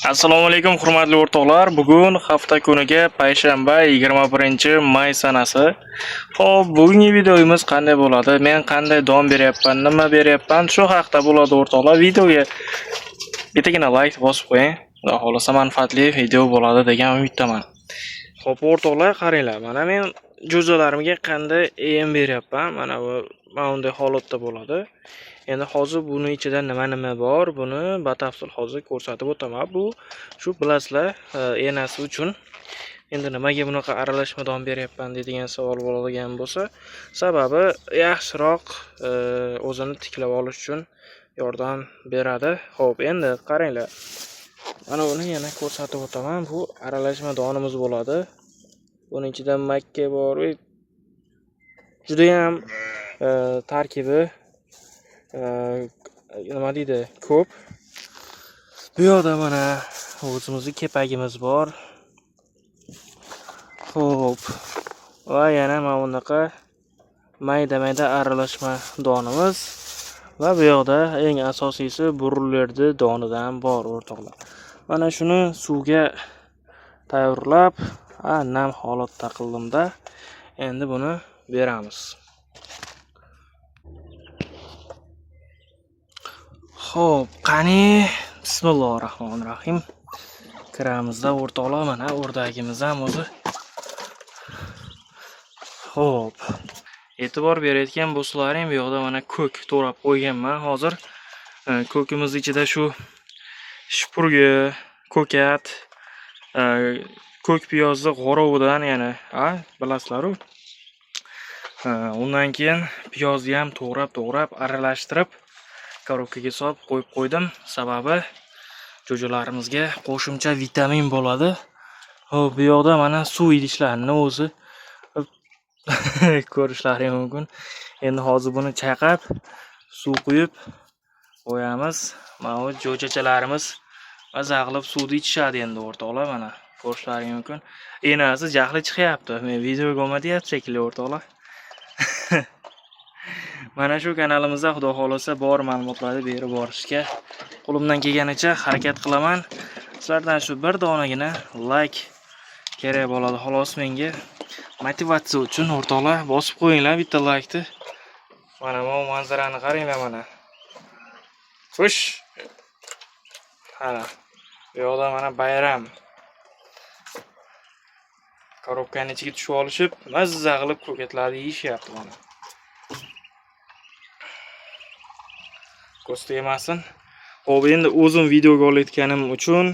Assalomu alaykum hurmatli o'rtoqlar. Bugun hafta kuniga payshanba 21-may sanasi. Xo'p, bugungi videomiz qanday bo'ladi? Men qanday don beryapman, nima beryapman, shu haqda bo'ladi o'rtoqlar. Videoga bittagina like bosib qo'ying. Xudo xolasa manfaatli video bo'ladi degan umiddaman. Xo'p, o'rtoqlar, qaranglar. Mana men jo'jalarimga qanday em beryapman. Mana bu bunday holatda bo'ladi. Endi hozir buni ichida nima bor, buni batafsil hozir ko'rsatib o'taman. Bu shu bilasizlar, enasi uchun. Endi nimaga bunaqa aralashma don beryapman degan savol bo'ladigan bo'lsa, sababi yaxshiroq o'zini tiklab olish uchun yordam beradi. Xo'p, endi qaranglar. Mana buni yana ko'rsatib o'taman. Bu aralashma donimiz bo'ladi. Buning ichida makka bor. Juda ham tarkibi nima deydi, ko'p. Bu yoqda mana o'zimizning kepagimiz bor. Xo'p. Va yana mana bunaqa mayda aralashma donimiz va bu yoqda eng asosiysi brullerni donidan bor o'rtoqlar. Mana shuni suvga tayyorlab, nam holatda qildimda. Endi buni beramiz. Xo'p, qani, bismillahirrohmanirrohim. Kiramizda o'rtoqlar, mana o'rdagimiz ham o'zi. Xo'p. E'tibor berayotgan bo'lsalaring, bu yoqda mana ko'k to'rab qo'yganman hozir. Ko'kimiz ichida shu shpurgi, ko'kat, ko'k piyozni g'orovidan yana, bilasizlar-ku. Undan keyin piyozni ham to'g'rab aralashtirib korobkaga solib qo'yib qo'ydim. Sababi jo'jalarimizga qo'shimcha vitamin bo'ladi. Xo'p, bu yoqda mana suv idishlarini o'zi ko'rishlaring mumkin. Endi hozir buni chaqab, suv quyib qo'yamiz. Mana bu jo'jachalarimiz maza qilib suvni ichishadi endi o'rtoqlar, mana ko'rishlaring mumkin. Enasi jahli chiqyapti. Men videoga olmayapti shekilli o'rtoqlar. Mana shu kanalimizda xudo xolasa bor ma'lumotlarni berib borishga qo'limdan kelganicha harakat qilaman. Sizlardan shu bir donagina like kerak bo'ladi. Xolos menga motivatsiya uchun o'rtoqlar bosib qo'yinglar bitta like'ni. Mana bu manzarani qaranglar mana. Xush. Mana bu yoqda mana bayram. Korobkaning ichiga tushib olishib, mazza qilib ko'katlarni yeyishyapti mana. Ko'sti yemasin. Xo'p, endi o'zim videoga olayotganim uchun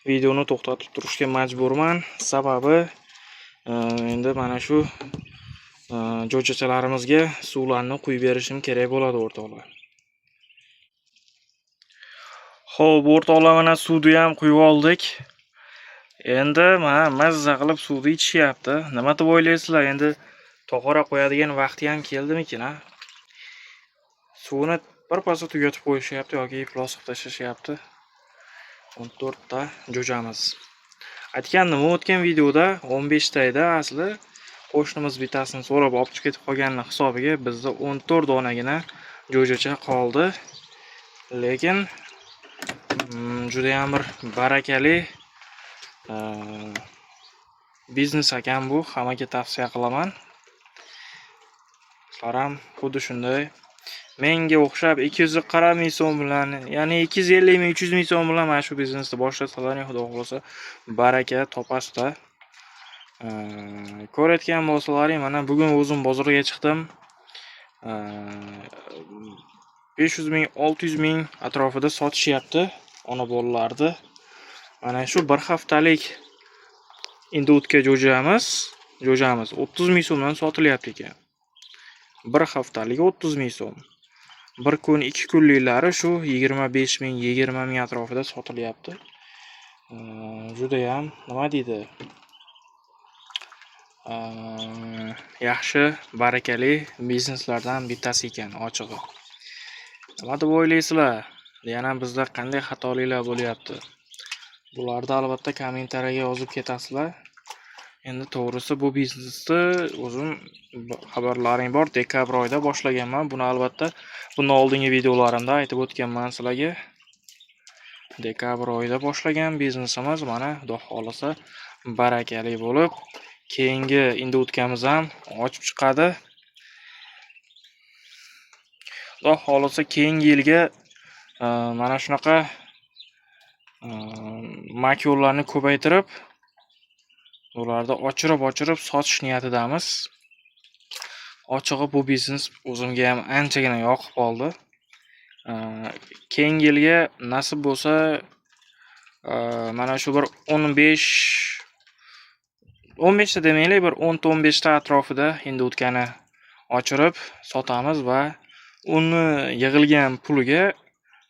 videoni to'xtatib turishga majburman. Sababi endi mana shu jo'jachalarimizga suvlarni quyib berishim kerak bo'ladi o'rtoqlar. Xo'p, o'rtoqlar, mana suvni ham quyib oldik. Endi mana mazza qilib suvni ichishyapti. Nima deb o'ylaysizlar? Endi to'g'ra qo'yadigan vaqti ham keldimikin, ha? Suvni birpasda tugatib qo'yishyapti yoki plosib tashlashyapti. 14 ta jo'jamiz. Aytgandim, o'tgan videoda 15 ta edi asli. Qo'shnimiz bittasini so'rab olib chiqib ketib qolganning hisobiga bizda 14 donagina jo'jacha qoldi. Lekin juda ham bir barakali biznes ekan bu. Hammaga tavsiya qilaman. Sizlar ham xuddi shunday menga o'xshab 240 ming so'm bilan, ya'ni 250 ming, 300 ming so'm bilan mana shu biznesni boshlasalar, xudo xolasa baraka topasizlar. Ko'rayotgan bo'lsalaring, mana bugun o'zim bozorga chiqdim. 500 ming, 600 ming atrofida sotishyapti ona bolalarni. Mana shu bir haftalik indutga jo'jamiz 30 ming so'mdan sotilyapti ekan. Bir haftalik 30 ming so'm. Bir kun, 2 kunliklari shu 25 ming, 20 ming atrofida sotilyapti. Juda ham nima deydi? Yaxshi, barakali bizneslardan bittasi ekan, ochig'i. Nima deb o'ylaysizlar? Yana bizda qanday xatoliklar bo'lyapti? Bularni albatta kommentariyaga yozib ketasizlar. Endi to'g'risi bu biznesni o'zim xabarlaring bor, dekabr oyida boshlaganman. Buni albatta bundan oldingi videolarimda aytib o'tganman sizlarga. dekabr oyida boshlagan biznesimiz mana Xudo xolisa barakali bo'lib, keyingi endi o'tkamiz ham ochib chiqadi. Xudo xolisa keyingi yilga mana shunaqa makyollarni ko'paytirib, ularni ochirib sotish niyatidamiz. Ochig'i bu biznes o'zimga ham anchagina yoqib qoldi. Keyingi yilga nasib bo'lsa, mana shu bir 15 ta demaylik, bir 10-15 ta atrofida endi o'tkani ochirib sotamiz va uni yig'ilgan puliga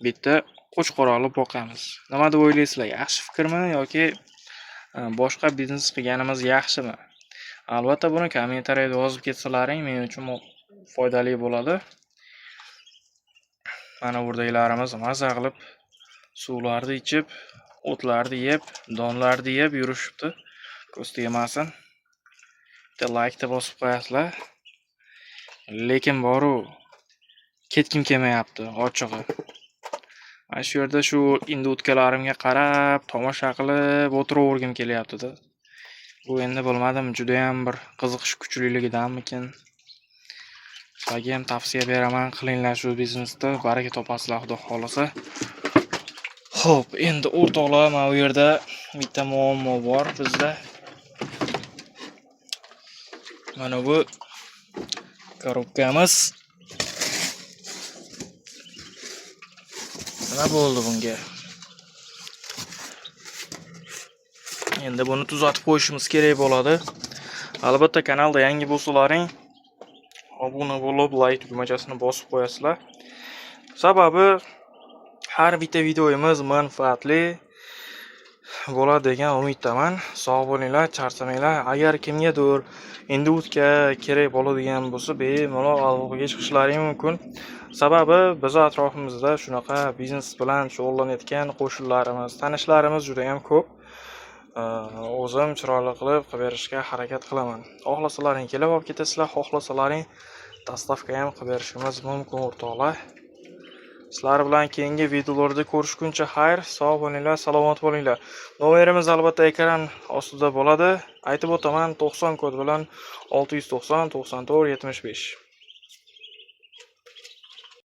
bitta qo'chqor olib boqamiz. Nima deb o'ylaysizlar? Yaxshi fikrmi yoki boshqa biznes qilganimiz yaxshimi? Albatta buni kommentariyada yozib ketsalaring men uchun foydali bo'ladi. Mana burdagilarimiz maza qilib suvlarni ichib, o'tlarni yeb, donlarni yeb yurishibdi. Ko'z tegmasin. Bitta like bosib qo'yasizlar. Lekin boru ketkim kelmayapti, ochig'i. Mana shu yerda shu endi o'tkalarimga qarab, tomosha qilib o'tiravergim kelyapti-da. Bu endi bilmadim, juda ham bir qiziqish kuchliligidanmikin. Sizlarga ham tavsiya beraman, qilinglar shu biznesda, baraka topasizlar Xudo xolisa. Xo'p, endi o'rtoqlar, mana bu yerda bitta muammo bor bizda. Mana bu korobkamiz. Nima bo'ldi bunga? Endi buni tuzatib qo'yishimiz kerak bo'ladi. Albatta kanalda yangi bo'lsalaring, obuna bo'lib, like tugmachasini bosib qo'yasizlar. Sababi har bitta videoyimiz manfaatli bo'ladi degan umiddaman. Sog' bo'linglar, charchamanglar. Agar kimgadir endi o'tka kerak bo'ladigan bo'lsa, bemalol aloqaga chiqishlaring mumkin. Sababi biz atrofimizda shunaqa biznes bilan shug'ullanayotgan qo'shnilarimiz, tanishlarimiz juda ham ko'p. O'zim chiroyli qilib berishga harakat qilaman. Xohlasalaring kelib olib ketasizlar, xohlasalaring dastavka ham qilib berishimiz mumkin o'rtoqlar. Sizlar bilan keyingi videolarda ko'rishguncha xayr, sog' bo'linglar, salomat bo'linglar. Nomerimiz albatta ekran ostida bo'ladi. Aytib o'taman, 90 kod bilan 690 94 75.